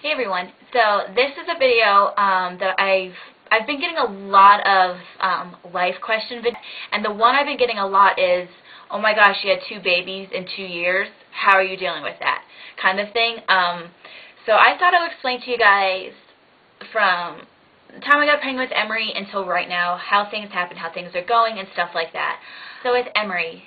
Hey everyone, so this is a video that I've been getting a lot of life question videos, and the one I've been getting a lot is, oh my gosh, you had 2 babies in 2 years, how are you dealing with that kind of thing. So I thought I would explain to you guys from the time I got pregnant with Emery until right now, how things happen, how things are going, and stuff like that. So with Emery,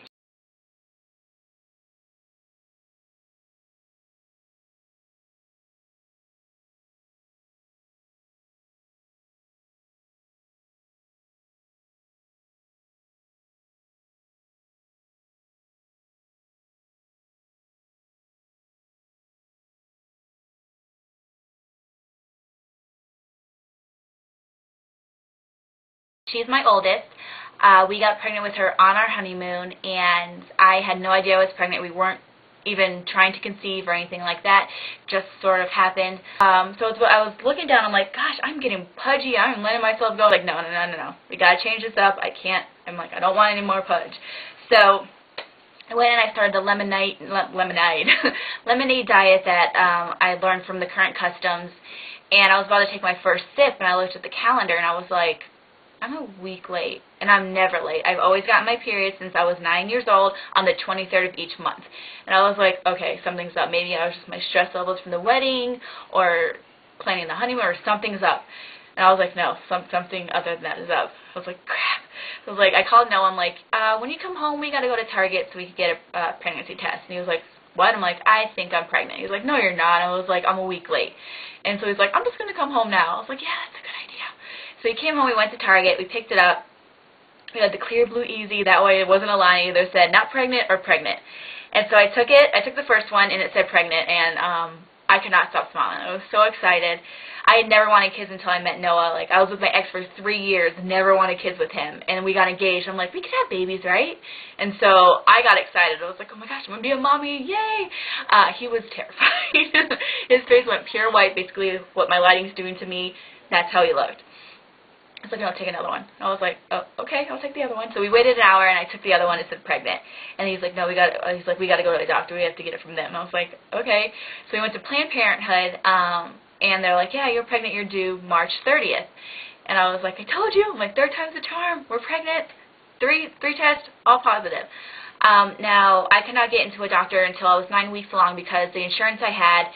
she's my oldest. We got pregnant with her on our honeymoon, and I had no idea I was pregnant. We weren't even trying to conceive or anything like that. Just sort of happened. So I was looking down. I'm like, gosh, I'm getting pudgy. I'm letting myself go. Like, no. We gotta change this up. I can't. I'm like, I don't want any more pudge. So I went and I started the lemonade diet that I learned from the Current Customs. And I was about to take my first sip, and I looked at the calendar, and I was like, I'm a week late, and I'm never late. I've always gotten my period since I was 9 years old on the 23rd of each month. And I was like, okay, something's up. Maybe I was just my stress levels from the wedding or planning the honeymoon, or something's up. And I was like, no, something other than that is up. I was like, crap. I was like, I called Noah. I'm like, when you come home, we got to go to Target so we could get a pregnancy test. And he was like, what? I'm like, I think I'm pregnant. He was like, no, you're not. And I was like, I'm a week late. And so he's like, I'm just going to come home now. I was like, yeah, that's a good idea. So he came home, we went to Target, we picked it up. We had the Clear Blue Easy, that way it wasn't a line, either said not pregnant or pregnant. And so I took the first one, and it said pregnant, and I could not stop smiling. I was so excited. I had never wanted kids until I met Noah. Like, I was with my ex for 3 years, never wanted kids with him, and we got engaged. I'm like, we could have babies, right? And so I got excited. I was like, oh my gosh, I'm going to be a mommy, yay! He was terrified. His face went pure white, basically what my lighting's doing to me. That's how he looked. I was like, no, I'll take another one. I was like, oh, okay, I'll take the other one. So we waited an hour, and I took the other one. It said pregnant. And he's like, no, we got to go to the doctor. We have to get it from them. And I was like, okay. So we went to Planned Parenthood, and they're like, yeah, you're pregnant. You're due March 30th. And I was like, I told you. I'm like, 3rd time's the charm. We're pregnant. Three tests, all positive. Now, I could not get into a doctor until I was 9 weeks along because the insurance I had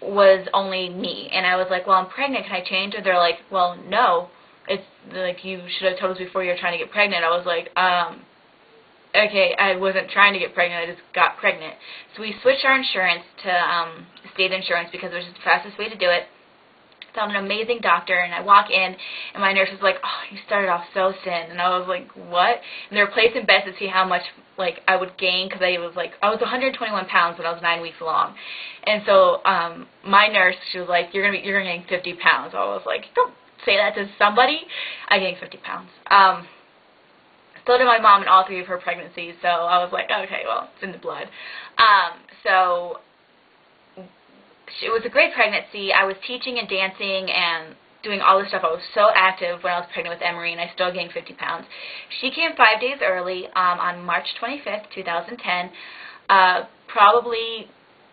was only me. And I was like, well, I'm pregnant. Can I change? And they're like, well, no. It's like, you should have told us before you were trying to get pregnant. I was like, okay, I wasn't trying to get pregnant. I just got pregnant. So we switched our insurance to state insurance because it was just the fastest way to do it. Found an amazing doctor, and I walk in, and my nurse was like, oh, you started off so thin. And I was like, what? And they were placing bets to see how much, like, I would gain, because I was 121 pounds when I was 9 weeks along. And so my nurse, she was like, you're gonna gain 50 pounds. I was like, don't say that to somebody. I gained 50 pounds. So did my mom in all 3 of her pregnancies, so I was like, okay, well, it's in the blood. So it was a great pregnancy. I was teaching and dancing and doing all this stuff. I was so active when I was pregnant with Emery, and I still gained 50 pounds. She came 5 days early on March 25th, 2010. Probably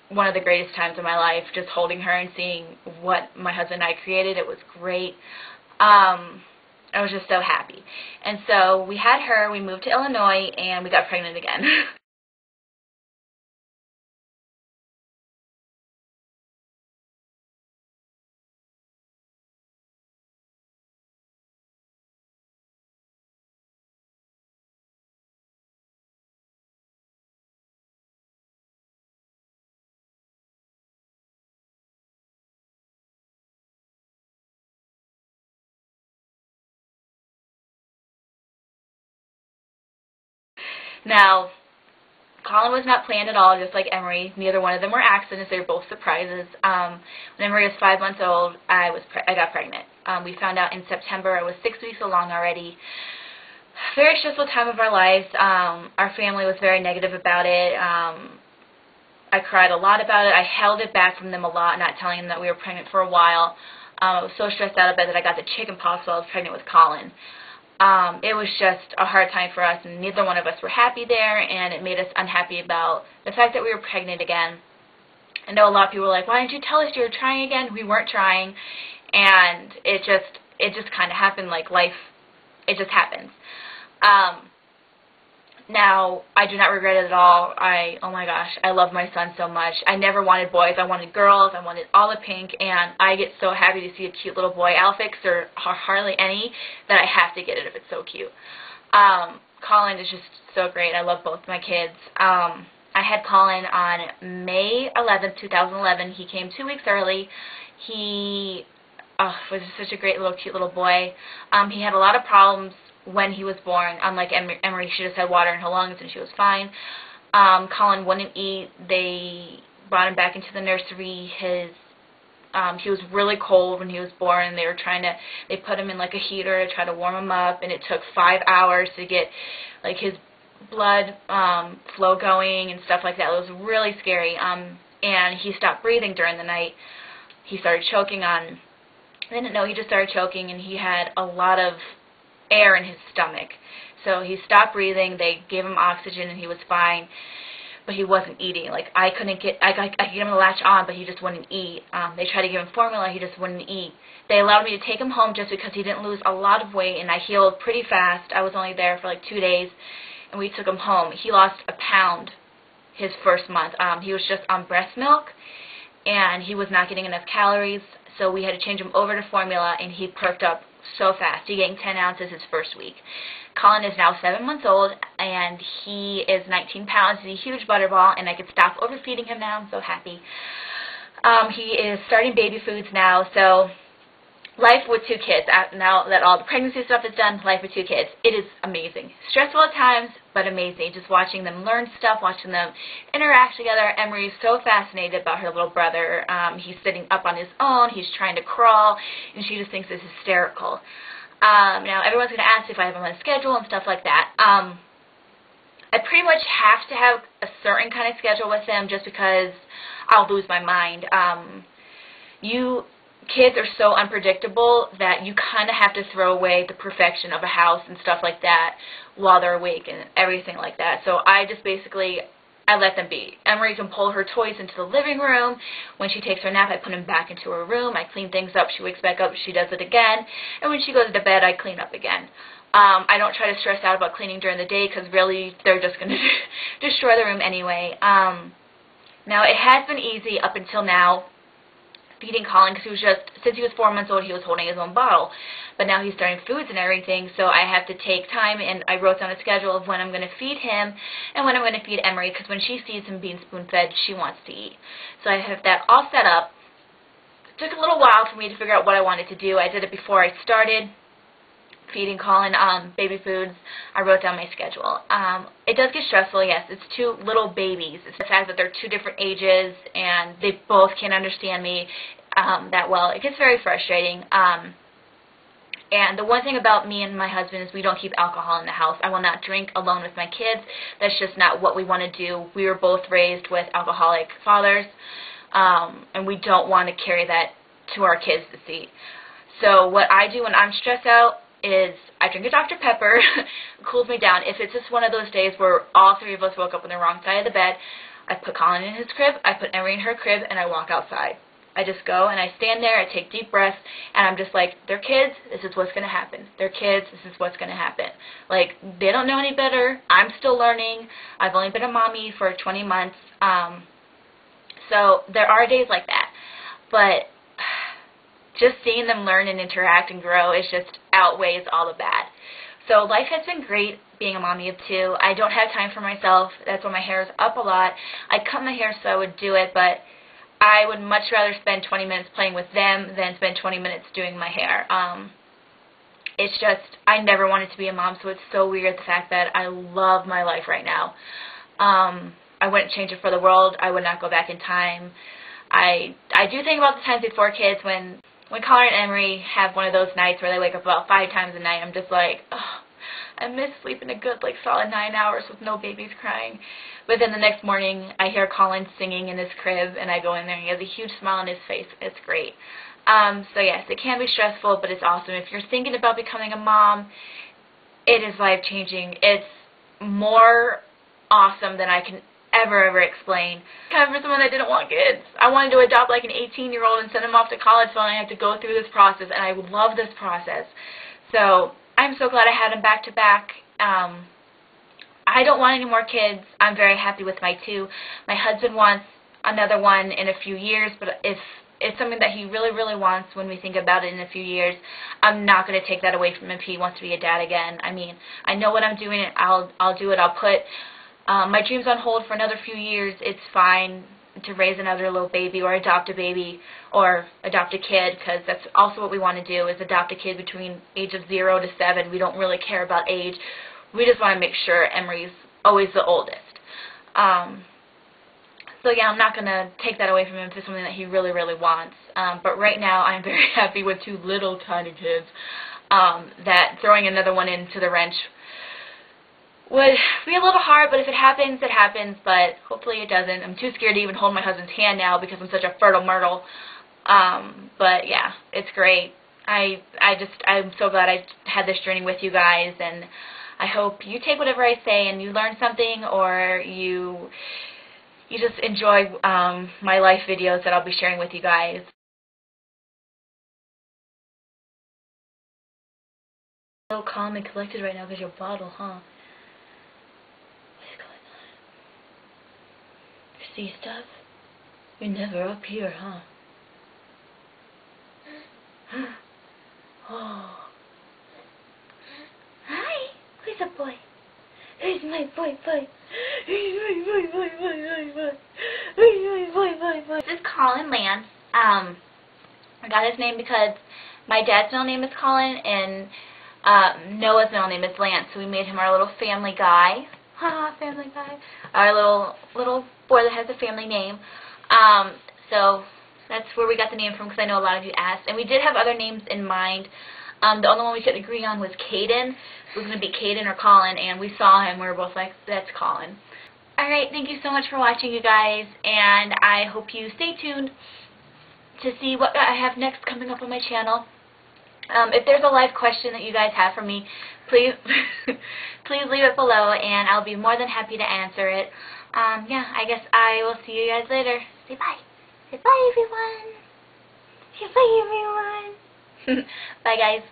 one of the greatest times of my life, just holding her and seeing what my husband and I created. It was great. I was just so happy. And so we had her, we moved to Illinois, and we got pregnant again. Now, Colin was not planned at all, just like Emery. Neither one of them were accidents. They were both surprises. When Emery was 5 months old, I got pregnant. We found out in September. I was 6 weeks along already. Very stressful time of our lives. Our family was very negative about it. I cried a lot about it. I held it back from them a lot, not telling them that we were pregnant for a while. I was so stressed out about it that I got the chicken pox while I was pregnant with Colin. It was just a hard time for us, and neither one of us were happy there, and it made us unhappy about the fact that we were pregnant again. I know a lot of people were like, why didn't you tell us you were trying again? We weren't trying, and it just kind of happened, like life, it just happens. Now, I do not regret it at all. Oh my gosh, I love my son so much. I never wanted boys. I wanted girls. I wanted all the pink, and I get so happy to see a cute little boy. Alphix or hardly any that I have to get it if it's so cute. Colin is just so great. I love both my kids. I had Colin on May 11th, 2011. He came 2 weeks early. He was such a great little cute little boy. He had a lot of problems when he was born. Unlike Emery, she just had water in her lungs and she was fine. Colin wouldn't eat. They brought him back into the nursery. He was really cold when he was born. They put him in like a heater to try to warm him up, and it took 5 hours to get like his blood flow going and stuff like that. It was really scary. And he stopped breathing during the night. He started choking on, I didn't know, he just started choking, and he had a lot of air in his stomach. So he stopped breathing. They gave him oxygen and he was fine, but he wasn't eating. Like I could get him to latch on, but he just wouldn't eat. They tried to give him formula, he just wouldn't eat. They allowed me to take him home just because he didn't lose a lot of weight, and I healed pretty fast. I was only there for like 2 days, and we took him home. He lost a pound his first month. He was just on breast milk, and he was not getting enough calories, so we had to change him over to formula, and he perked up so fast. He gained 10 ounces his first week. Colin is now 7 months old, and he is 19 pounds. He's a huge butterball, and I could stop overfeeding him now. I'm so happy. He is starting baby foods now, so life with 2 kids. Now that all the pregnancy stuff is done, life with 2 kids. It is amazing. Stressful at times, but amazing. Just watching them learn stuff, watching them interact together. Emery is so fascinated about her little brother. He's sitting up on his own. He's trying to crawl, and she just thinks it's hysterical. Now, everyone's going to ask if I have him on a schedule and stuff like that. I pretty much have to have a certain kind of schedule with him just because I'll lose my mind. Kids are so unpredictable that you kind of have to throw away the perfection of a house and stuff like that while they're awake and everything like that. So I just basically, I let them be. Emery can pull her toys into the living room. When she takes her nap, I put them back into her room. I clean things up. She wakes back up. She does it again. And when she goes to bed, I clean up again. I don't try to stress out about cleaning during the day because really they're just going to destroy the room anyway. Now, it has been easy up until now feeding Colin, because since he was 4 months old, he was holding his own bottle. But now he's starting foods and everything, so I have to take time, and I wrote down a schedule of when I'm going to feed him and when I'm going to feed Emery, because when she sees him being spoon-fed, she wants to eat. So I have that all set up. It took a little while for me to figure out what I wanted to do. I did it before I started feeding Colin baby foods. I wrote down my schedule. It does get stressful, yes. It's 2 little babies. It's the fact that they're 2 different ages and they both can't understand me that well. It gets very frustrating. And the one thing about me and my husband is we don't keep alcohol in the house. I will not drink alone with my kids. That's just not what we want to do. We were both raised with alcoholic fathers, and we don't want to carry that to our kids to see. So what I do when I'm stressed out is I drink a Dr. Pepper. It cools me down. If it's just one of those days where all 3 of us woke up on the wrong side of the bed, I put Colin in his crib, I put Emery in her crib, and I walk outside. I just go and I stand there, I take deep breaths, and I'm just like, they're kids, this is what's going to happen. They're kids, this is what's going to happen. Like, they don't know any better. I'm still learning. I've only been a mommy for 20 months. So there are days like that. But just seeing them learn and interact and grow is just outweighs all the bad. So life has been great being a mommy of 2. I don't have time for myself. That's why my hair is up a lot. I cut my hair so I would do it, but I would much rather spend 20 minutes playing with them than spend 20 minutes doing my hair. It's just, I never wanted to be a mom, so it's so weird the fact that I love my life right now. I wouldn't change it for the world. I would not go back in time. I do think about the times before kids when Colin and Emery have one of those nights where they wake up about 5 times a night. I'm just like, oh, I miss sleeping a good, like, solid 9 hours with no babies crying. But then the next morning, I hear Colin singing in his crib, and I go in there, and he has a huge smile on his face. It's great. So, yes, it can be stressful, but it's awesome. If you're thinking about becoming a mom, it is life-changing. It's more awesome than I can ever explain. Kind of for someone that didn't want kids. I wanted to adopt like an 18-year-old and send him off to college, so I have to go through this process, and I love this process. So I'm so glad I had him back to back. I don't want any more kids. I'm very happy with my 2. My husband wants another one in a few years, but if it's something that he really wants when we think about it in a few years, I'm not going to take that away from him if he wants to be a dad again. I mean, I know what I'm doing. I'll do it. I'll put my dreams on hold for another few years. It's fine to raise another little baby or adopt a baby or adopt a kid, because that's also what we want to do, is adopt a kid between age of 0 to 7. We don't really care about age. We just want to make sure Emery's always the oldest. So yeah, I'm not going to take that away from him if it's something that he really wants. But right now I'm very happy with 2 little tiny kids. That throwing another one into the wrench would be a little hard, but if it happens, it happens, but hopefully it doesn't. I'm too scared to even hold my husband's hand now because I'm such a fertile myrtle. But yeah, it's great. I'm so glad I had this journey with you guys, and I hope you take whatever I say and you learn something, or you just enjoy my life videos that I'll be sharing with you guys. So calm and collected right now because your bottle, huh? What's going on? You see stuff? You're never up here, huh? Oh. Hi. Who's a boy? Who's my boy? Who's my boy? Who's my boy? This is Colin Lance. I got his name because my dad's middle name is Colin, and Noah's middle name is Lance, so we made him our little family guy. Family guy. Our little boy that has a family name. So that's where we got the name from, because I know a lot of you asked. And we did have other names in mind. The only one we couldn't agree on was Caden. It was going to be Caden or Colin, and we saw him. We were both like, that's Colin. Alright, thank you so much for watching, you guys, and I hope you stay tuned to see what I have next coming up on my channel. If there's a live question that you guys have for me, please please leave it below, and I'll be more than happy to answer it. Yeah, I guess I will see you guys later. Say bye. Say bye, everyone. Say bye, everyone. Bye, guys.